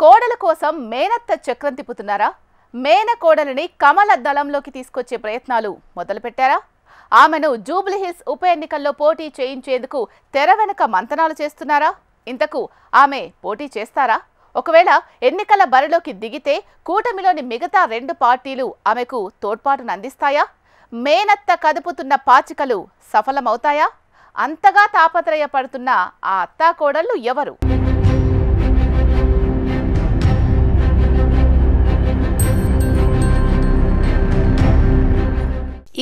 కోడల కోసం మేనత్త చక్రం తిప్పుతున్నారా? మేనకోడలిని కమల దళంలోకి తీసుకొచ్చే ప్రయత్నాలు మొదలుపెట్టారా? ఆమెను జూబ్లీహిల్స్ ఉప ఎన్నికల్లో పోటీ చేయించేందుకు తెర వెనుక మంతనాలు చేస్తున్నారా? ఇంతకు ఆమె పోటీ చేస్తారా? ఒకవేళ ఎన్నికల బరిలోకి దిగితే కూటమిలోని మిగతా రెండు పార్టీలు ఆమెకు తోడ్పాటును అందిస్తాయా? మేనత్త కదుపుతున్న పాచికలు సఫలమవుతాయా? అంతగా తాపత్రయపడుతున్న ఆ అత్తాకోడళ్ళు ఎవరు?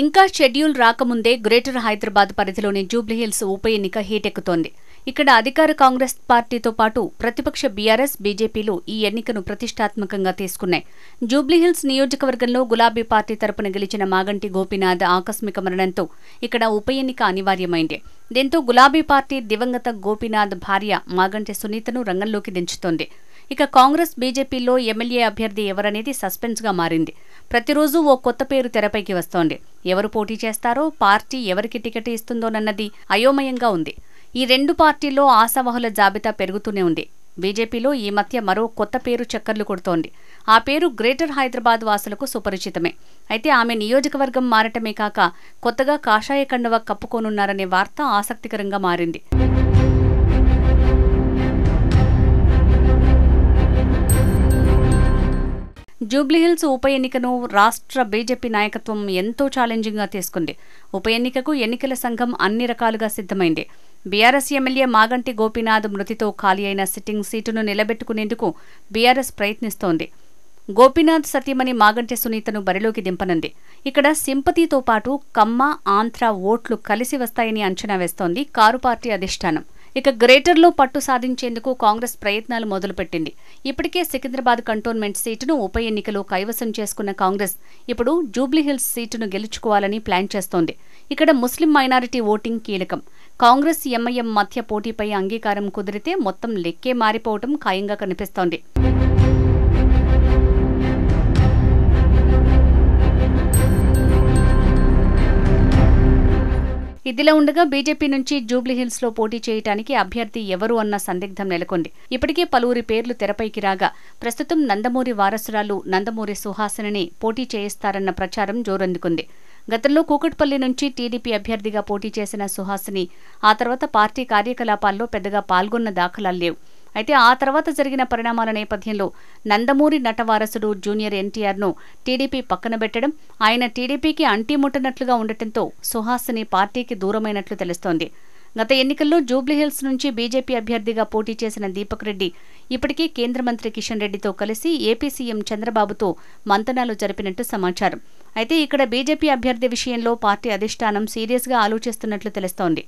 ఇంకా షెడ్యూల్ రాకముందే గ్రేటర్ హైదరాబాద్ పరిధిలోని జూబ్లీహిల్స్ ఉప ఎన్నిక హీటెక్కుతోంది. ఇక్కడ అధికార కాంగ్రెస్ పార్టీతో పాటు ప్రతిపక్ష బీఆర్ఎస్, బీజేపీలు ఈ ఎన్నికను ప్రతిష్టాత్మకంగా తీసుకున్నాయి. జూబ్లీహిల్స్ నియోజకవర్గంలో గులాబీ పార్టీ తరపున గెలిచిన మాగంటి గోపీనాథ్ ఆకస్మిక మరణంతో ఇక్కడ ఉప ఎన్నిక అనివార్యమైంది. దీంతో గులాబీ పార్టీ దివంగత గోపీనాథ్ భార్య మాగంటి సునీతను రంగంలోకి దించుతోంది. ఇక కాంగ్రెస్, బీజేపీలో ఎమ్మెల్యే అభ్యర్థి ఎవరనేది సస్పెన్స్గా మారింది. ప్రతిరోజు ఓ కొత్త పేరు తెరపైకి వస్తోంది. ఎవరు పోటీ చేస్తారో, పార్టీ ఎవరికి టికెట్ ఇస్తుందోనన్నది అయోమయంగా ఉంది. ఈ రెండు పార్టీల్లో ఆశావహుల జాబితా పెరుగుతూనే ఉంది. బీజేపీలో ఈ మధ్య మరో కొత్త పేరు చక్కర్లు కొడుతోంది. ఆ పేరు గ్రేటర్ హైదరాబాద్ వాసులకు సుపరిచితమే. అయితే ఆమె నియోజకవర్గం మారటమే కాక కొత్తగా కాషాయ కండువ కప్పుకోనున్నారనే వార్త ఆసక్తికరంగా మారింది. జూబ్లీహిల్స్ ఉప ఎన్నికను రాష్ట్ర బీజేపీ నాయకత్వం ఎంతో ఛాలెంజింగ్గా తీసుకుంది. ఉప ఎన్నికకు ఎన్నికల సంఘం అన్ని రకాలుగా సిద్ధమైంది. బీఆర్ఎస్ ఎమ్మెల్యే మాగంటి గోపీనాథ్ మృతితో ఖాళీ అయిన సిట్టింగ్ సీటును నిలబెట్టుకునేందుకు బీఆర్ఎస్ ప్రయత్నిస్తోంది. గోపీనాథ్ సతీమణి మాగంటి సునీతను బరిలోకి దింపనుంది. ఇక్కడ సింపతితో పాటు కమ్మ, ఆంధ్ర ఓట్లు కలిసి వస్తాయని అంచనా వేస్తోంది కారు పార్టీ అధిష్టానం. ఇక గ్రేటర్లో పట్టు సాధించేందుకు కాంగ్రెస్ ప్రయత్నాలు మొదలుపెట్టింది. ఇప్పటికే సికింద్రాబాద్ కంటోన్మెంట్ సీటును ఉప ఎన్నికలో కైవసం చేసుకున్న కాంగ్రెస్ ఇప్పుడు జూబ్లీహిల్స్ సీటును గెలుచుకోవాలని ప్లాన్ చేస్తోంది. ఇక్కడ ముస్లిం మైనారిటీ ఓటింగ్ కీలకం. కాంగ్రెస్, ఎంఐఎం మధ్య పోటీపై అంగీకారం కుదిరితే మొత్తం లెక్కే మారిపోవటం ఖాయంగా కనిపిస్తోంది. ఇదిలా ఉండగా బీజేపీ నుంచి జూబ్లీహిల్స్లో పోటీ చేయడానికి అభ్యర్థి ఎవరు అన్న సందిగ్ధం నెలకొంది. ఇప్పటికే పలువురి పేర్లు తెరపైకి రాగా ప్రస్తుతం నందమూరి వారసురాలు నందమూరి సుహాసినిని పోటీ చేయిస్తారన్న ప్రచారం జోరందుకుంది. గతంలో కూకట్పల్లి నుంచి టీడీపీ అభ్యర్థిగా పోటీ చేసిన సుహాసిని ఆ తర్వాత పార్టీ కార్యకలాపాల్లో పెద్దగా పాల్గొన్న దాఖలాలు లేవు. అయితే ఆ తర్వాత జరిగిన పరిణామాల నేపథ్యంలో నందమూరి నటవారసుడు జూనియర్ ఎన్టీఆర్ను టీడీపీ పక్కనబెట్టడం, ఆయన టీడీపీకి అంటీముట్టనట్లుగా ఉండటంతో సుహాసిని పార్టీకి దూరమైనట్లు తెలుస్తోంది. గత ఎన్నికల్లో జూబ్లీహిల్స్ నుంచి బీజేపీ అభ్యర్థిగా పోటీ చేసిన దీపక్ రెడ్డి ఇప్పటికే కేంద్ర మంత్రి కిషన్ రెడ్డితో కలిసి ఏపీ సీఎం చంద్రబాబుతో మంతనాలు జరిపినట్టు సమాచారం. అయితే ఇక్కడ బీజేపీ అభ్యర్థి విషయంలో పార్టీ అధిష్టానం సీరియస్గా ఆలోచిస్తున్నట్లు తెలుస్తోంది.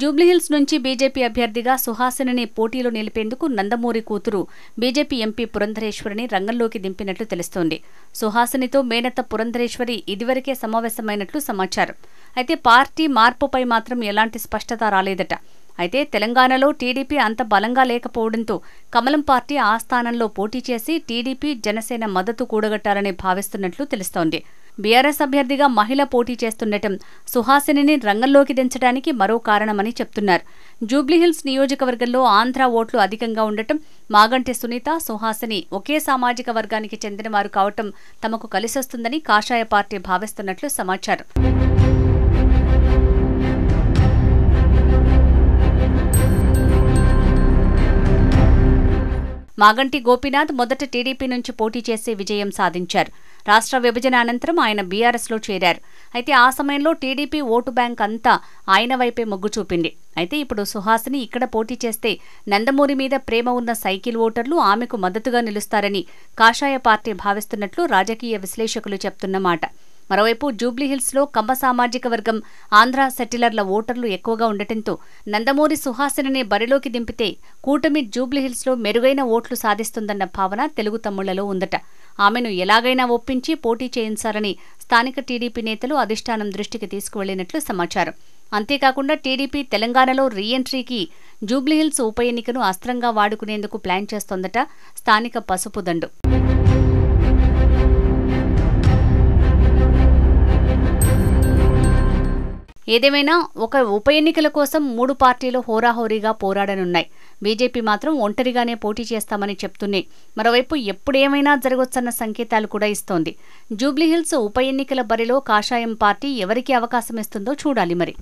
జూబ్లీహిల్స్ నుంచి బీజేపీ అభ్యర్థిగా సుహాసినిని పోటీలో నిలిపేందుకు నందమూరి కూతురు బీజేపీ ఎంపీ పురంధరేశ్వరిని రంగంలోకి దింపినట్లు తెలుస్తోంది. సుహాసినితో మేనత్త పురంధరేశ్వరి ఇదివరకే సమావేశమైనట్లు సమాచారం. అయితే పార్టీ మార్పుపై మాత్రం ఎలాంటి స్పష్టత రాలేదట. అయితే తెలంగాణలో టీడీపీ అంత బలంగా లేకపోవడంతో కమలం పార్టీ ఆ స్థానంలో పోటీ చేసి టీడీపీ, జనసేన మద్దతు కూడగట్టాలని భావిస్తున్నట్లు తెలుస్తోంది. బీఆర్ఎస్ అభ్యర్థిగా మహిళ పోటీ చేస్తుండటం సుహాసినిని రంగంలోకి దించడానికి మరో కారణమని చెప్తున్నారు. జూబ్లీహిల్స్ నియోజకవర్గంలో ఆంధ్ర ఓట్లు అధికంగా ఉండటం, మాగంటి సునీత, సుహాసిని ఒకే సామాజిక వర్గానికి చెందినవారు కావటం తమకు కలిసొస్తుందని కాషాయ పార్టీ భావిస్తున్నట్లు సమాచారం. మాగంటి గోపీనాథ్ మొదట టీడీపీ నుంచి పోటీ చేసి విజయం సాధించారు. రాష్ట్ర విభజన అనంతరం ఆయన బీఆర్ఎస్లో చేరారు. అయితే ఆ సమయంలో టీడీపీ ఓటు బ్యాంక్ అంతా ఆయన వైపే మొగ్గు చూపింది. అయితే ఇప్పుడు సుహాసిని ఇక్కడ పోటీ చేస్తే నందమూరి మీద ప్రేమ ఉన్న సైకిల్ ఓటర్లు ఆమెకు మద్దతుగా నిలుస్తారని కాషాయ పార్టీ భావిస్తున్నట్లు రాజకీయ విశ్లేషకులు చెప్తున్నమాట. మరోవైపు జూబ్లీహిల్స్లో కమ్మ సామాజిక వర్గం, ఆంధ్ర సెటిలర్ల ఓటర్లు ఎక్కువగా ఉండటంతో నందమూరి సుహాసినిని బరిలోకి దింపితే కూటమి జూబ్లీహిల్స్లో మెరుగైన ఓట్లు సాధిస్తుందన్న భావన తెలుగు తమ్ముళ్లలో ఉందట. ఆమెను ఎలాగైనా ఒప్పించి పోటీ చేయించాలని స్థానిక టీడీపీ నేతలు అధిష్టానం దృష్టికి తీసుకువెళ్లినట్లు సమాచారం. అంతేకాకుండా టీడీపీ తెలంగాణలో రీఎంట్రీకి జూబ్లీహిల్స్ ఉప ఎన్నికను అస్త్రంగా వాడుకునేందుకు ప్లాన్ చేస్తోందట స్థానిక పసుపు దండు. ఏదేమైనా ఒక ఉప ఎన్నికల కోసం 3 పార్టీలు హోరాహోరీగా పోరాడనున్నాయి. బీజేపీ మాత్రం ఒంటరిగానే పోటీ చేస్తామని చెప్తూనే మరోవైపు ఎప్పుడేమైనా జరగొచ్చన్న సంకేతాలు కూడా ఇస్తోంది. జూబ్లీహిల్స్ ఉప ఎన్నికల బరిలో కాషాయం పార్టీ ఎవరికి అవకాశం ఇస్తుందో చూడాలి మరి.